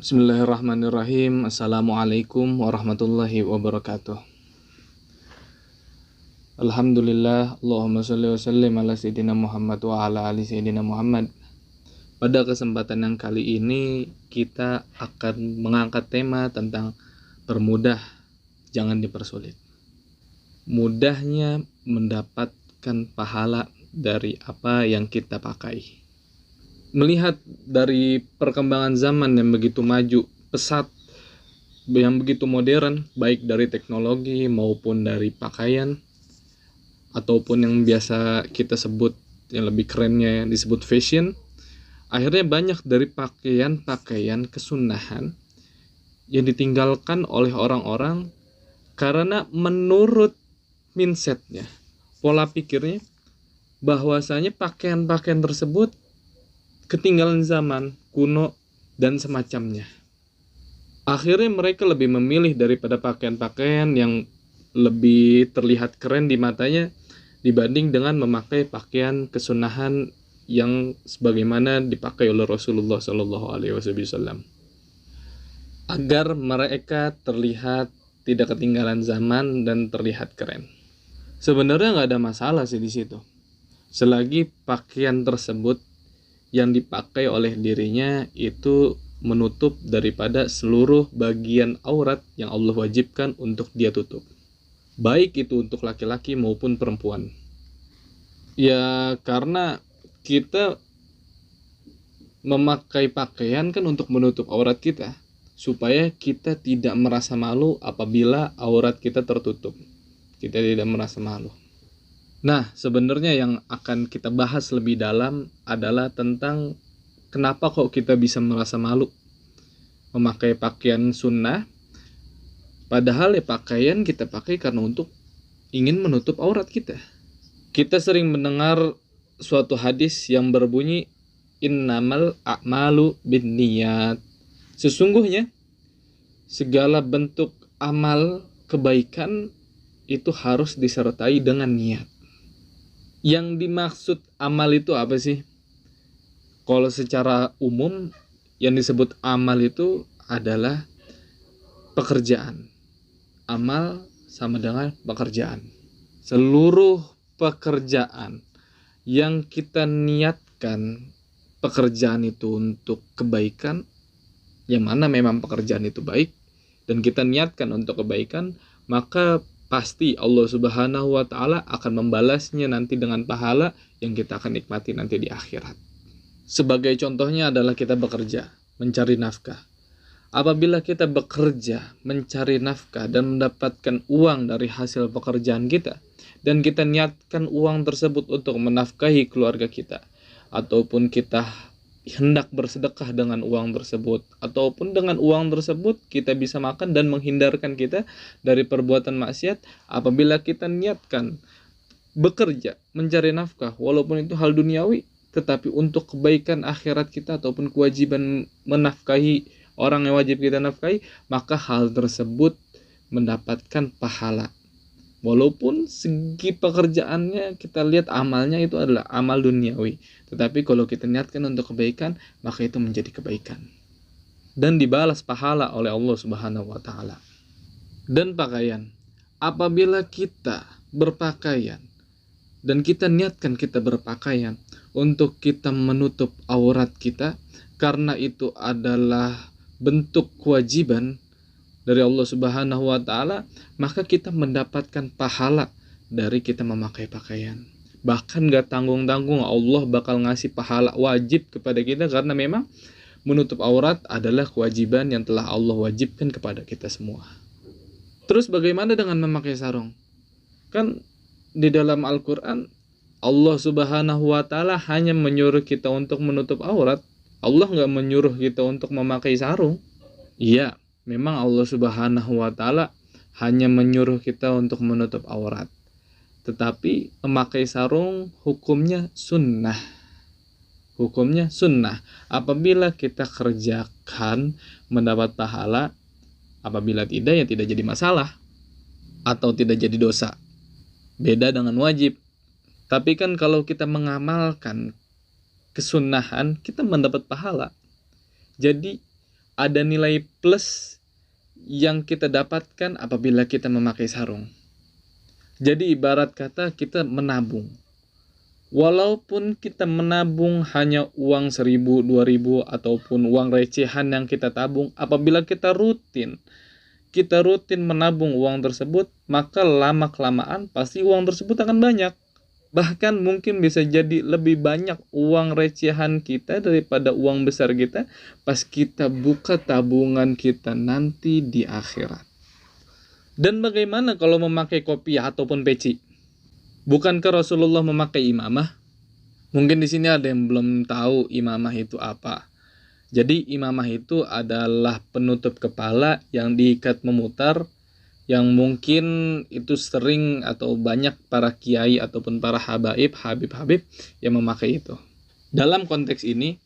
Bismillahirrahmanirrahim. Assalamualaikum warahmatullahi wabarakatuh. Alhamdulillah, Allahumma sholli wa sallim ala sayyidina Muhammad wa ala ali sayyidina Muhammad. Pada kesempatan yang kali ini kita akan mengangkat tema tentang permudah, jangan dipersulit. Mudahnya mendapatkan pahala dari apa yang kita pakai. Melihat dari perkembangan zaman yang begitu maju, pesat, yang begitu modern, baik dari teknologi maupun dari pakaian, ataupun yang biasa kita sebut, yang lebih kerennya disebut fashion, akhirnya banyak dari pakaian-pakaian kesunahan yang ditinggalkan oleh orang-orang karena menurut mindsetnya, pola pikirnya, bahwasanya pakaian-pakaian tersebut ketinggalan zaman, kuno, dan semacamnya. Akhirnya mereka lebih memilih daripada pakaian-pakaian yang lebih terlihat keren di matanya dibanding dengan memakai pakaian kesunahan yang sebagaimana dipakai oleh Rasulullah SAW, agar mereka terlihat tidak ketinggalan zaman dan terlihat keren. Sebenarnya nggak ada masalah sih di situ, selagi pakaian tersebut yang dipakai oleh dirinya itu menutup daripada seluruh bagian aurat yang Allah wajibkan untuk dia tutup, baik itu untuk laki-laki maupun perempuan. Ya karena kita memakai pakaian kan untuk menutup aurat kita, supaya kita tidak merasa malu apabila aurat kita tertutup. Kita tidak merasa malu. Nah, sebenarnya yang akan kita bahas lebih dalam adalah tentang kenapa kok kita bisa merasa malu memakai pakaian sunnah, padahal ya pakaian kita pakai karena untuk ingin menutup aurat kita. Kita sering mendengar suatu hadis yang berbunyi, innamal a'malu binniyat. Sesungguhnya segala bentuk amal kebaikan itu harus disertai dengan niat. Yang dimaksud amal itu apa sih? Kalau secara umum yang disebut amal itu adalah pekerjaan. Amal sama dengan pekerjaan. Seluruh pekerjaan yang kita niatkan pekerjaan itu untuk kebaikan, yang mana memang pekerjaan itu baik dan kita niatkan untuk kebaikan, maka pasti Allah Subhanahu wa Ta'ala akan membalasnya nanti dengan pahala yang kita akan nikmati nanti di akhirat. Sebagai contohnya adalah kita bekerja, mencari nafkah. Apabila kita bekerja, mencari nafkah dan mendapatkan uang dari hasil pekerjaan kita, dan kita niatkan uang tersebut untuk menafkahi keluarga kita, ataupun kita hendak bersedekah dengan uang tersebut, ataupun dengan uang tersebut kita bisa makan dan menghindarkan kita dari perbuatan maksiat. Apabila kita niatkan bekerja, mencari nafkah, walaupun itu hal duniawi, tetapi untuk kebaikan akhirat kita ataupun kewajiban menafkahi orang yang wajib kita nafkahi, maka hal tersebut mendapatkan pahala. Walaupun segi pekerjaannya kita lihat amalnya itu adalah amal duniawi, tetapi kalau kita niatkan untuk kebaikan, maka itu menjadi kebaikan dan dibalas pahala oleh Allah Subhanahu wa Ta'ala. Dan pakaian, apabila kita berpakaian dan kita niatkan kita berpakaian untuk kita menutup aurat kita, karena itu adalah bentuk kewajiban dari Allah Subhanahu wa Ta'ala, maka kita mendapatkan pahala dari kita memakai pakaian. Bahkan gak tanggung-tanggung Allah bakal ngasih pahala wajib kepada kita, karena memang menutup aurat adalah kewajiban yang telah Allah wajibkan kepada kita semua. Terus bagaimana dengan memakai sarung? Kan di dalam Al-Quran Allah Subhanahu wa Ta'ala hanya menyuruh kita untuk menutup aurat. Allah gak menyuruh kita untuk memakai sarung. Iya, memang Allah Subhanahu wa Ta'ala hanya menyuruh kita untuk menutup aurat. Tetapi memakai sarung hukumnya sunnah. Hukumnya sunnah. Apabila kita kerjakan mendapat pahala, apabila tidak ya tidak jadi masalah atau tidak jadi dosa. Beda dengan wajib. Tapi kan kalau kita mengamalkan kesunahan, kita mendapat pahala. Jadi ada nilai plus yang kita dapatkan apabila kita memakai sarung. Jadi ibarat kata kita menabung. Walaupun kita menabung hanya uang 1.000, 2.000 ataupun uang recehan yang kita tabung, apabila kita rutin menabung uang tersebut, maka lama-kelamaan pasti uang tersebut akan banyak. Bahkan mungkin bisa jadi lebih banyak uang recehan kita daripada uang besar kita pas kita buka tabungan kita nanti di akhirat. Dan bagaimana kalau memakai kopiah ataupun peci? Bukankah Rasulullah memakai imamah? Mungkin di sini ada yang belum tahu imamah itu apa. Jadi imamah itu adalah penutup kepala yang diikat memutar, yang mungkin itu sering atau banyak para kiai ataupun para habib yang memakai itu. Dalam konteks ini,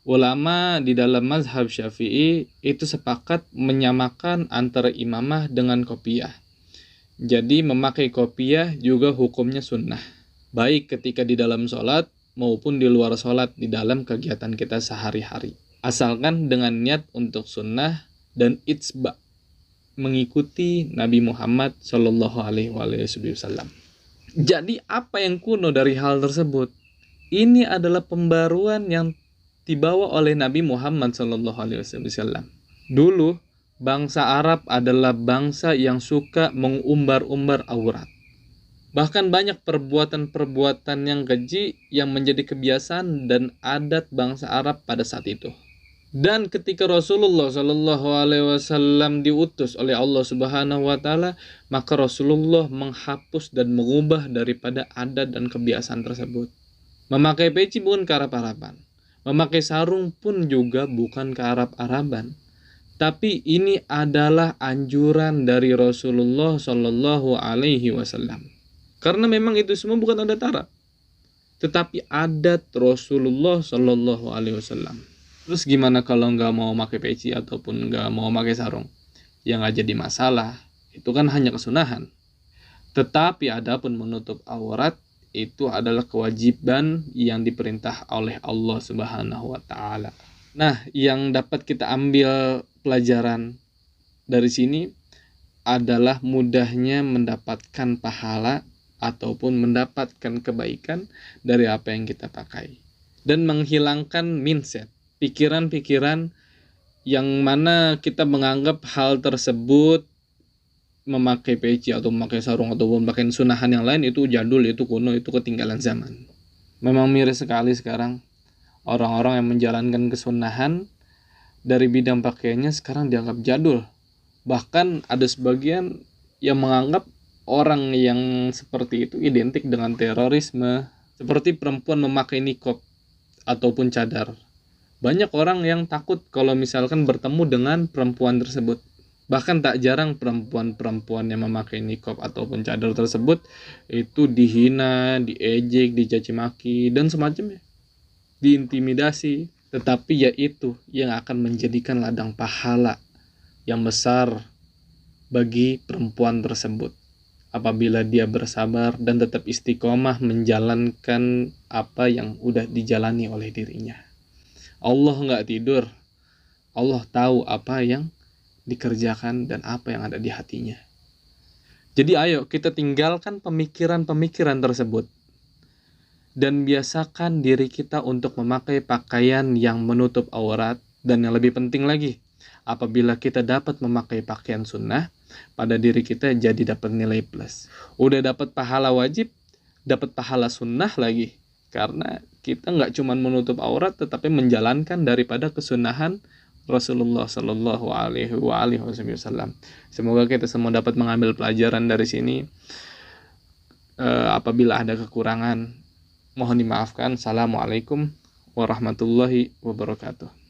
ulama di dalam mazhab Syafi'i itu sepakat menyamakan antara imamah dengan kopiah. Jadi memakai kopiah juga hukumnya sunnah, baik ketika di dalam sholat maupun di luar sholat, di dalam kegiatan kita sehari-hari. Asalkan dengan niat untuk sunnah dan itsba, mengikuti Nabi Muhammad Shallallahu Alaihi Wasallam. Jadi apa yang kuno dari hal tersebut? Ini adalah pembaruan yang dibawa oleh Nabi Muhammad Shallallahu Alaihi Wasallam. Dulu bangsa Arab adalah bangsa yang suka mengumbar-umbar aurat. Bahkan banyak perbuatan-perbuatan yang keji yang menjadi kebiasaan dan adat bangsa Arab pada saat itu. Dan ketika Rasulullah Shallallahu Alaihi Wasallam diutus oleh Allah Subhanahu Wa Taala, maka Rasulullah menghapus dan mengubah daripada adat dan kebiasaan tersebut. Memakai peci bukan kearab-araban, memakai sarung pun juga bukan kearab-araban. Tapi ini adalah anjuran dari Rasulullah Shallallahu Alaihi Wasallam. Karena memang itu semua bukan adat Arab, tetapi adat Rasulullah Shallallahu Alaihi Wasallam. Terus gimana kalau nggak mau pakai peci ataupun nggak mau pakai sarung? Yang nggak jadi masalah, itu kan hanya kesunahan. Tetapi adapun menutup aurat itu adalah kewajiban yang diperintah oleh Allah Subhanahu Wa Taala. Nah, yang dapat kita ambil pelajaran dari sini adalah mudahnya mendapatkan pahala ataupun mendapatkan kebaikan dari apa yang kita pakai, dan menghilangkan mindset, pikiran-pikiran yang mana kita menganggap hal tersebut, memakai peci atau memakai sarung ataupun pakai sunahan yang lain itu jadul, itu kuno, itu ketinggalan zaman. Memang miris sekali sekarang orang-orang yang menjalankan kesunahan dari bidang pakaiannya sekarang dianggap jadul. Bahkan ada sebagian yang menganggap orang yang seperti itu identik dengan terorisme, seperti perempuan memakai niqab ataupun cadar. Banyak orang yang takut kalau misalkan bertemu dengan perempuan tersebut. Bahkan tak jarang perempuan-perempuan yang memakai niqab ataupun cadar tersebut itu dihina, diejek, dicaci maki, dan semacamnya. Diintimidasi. Tetapi yaitu yang akan menjadikan ladang pahala yang besar bagi perempuan tersebut apabila dia bersabar dan tetap istiqomah menjalankan apa yang udah dijalani oleh dirinya. Allah nggak tidur. Allah tahu apa yang dikerjakan dan apa yang ada di hatinya. Jadi ayo kita tinggalkan pemikiran-pemikiran tersebut dan biasakan diri kita untuk memakai pakaian yang menutup aurat. Dan yang lebih penting lagi, apabila kita dapat memakai pakaian sunnah, pada diri kita jadi dapat nilai plus. Udah dapat pahala wajib, dapat pahala sunnah lagi. Karena kita nggak cuma menutup aurat, tetapi menjalankan daripada kesunahan Rasulullah Shallallahu Alaihi Wasallam. Semoga kita semua dapat mengambil pelajaran dari sini. Apabila ada kekurangan, mohon dimaafkan. Assalamualaikum warahmatullahi wabarakatuh.